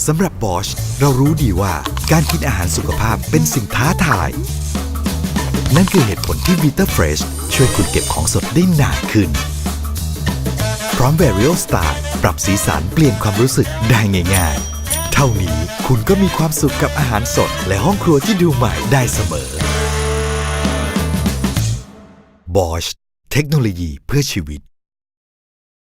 สำหรับบอชเรารู้ดีว่าการกินอาหารสุขภาพเป็นสิ่งท้าทายนั่นคือเหตุผลที่ Vita Fresh ช่วยคุณเก็บของสดได้นานขึ้นพร้อม Varial Style ปรับสีสันเปลี่ยนความรู้สึกได้ง่ายๆเท่านี้คุณก็มีความสุขกับอาหารสดและห้องครัวที่ดูใหม่ได้เสมอ Bosch เทคโนโลยีเพื่อชีวิต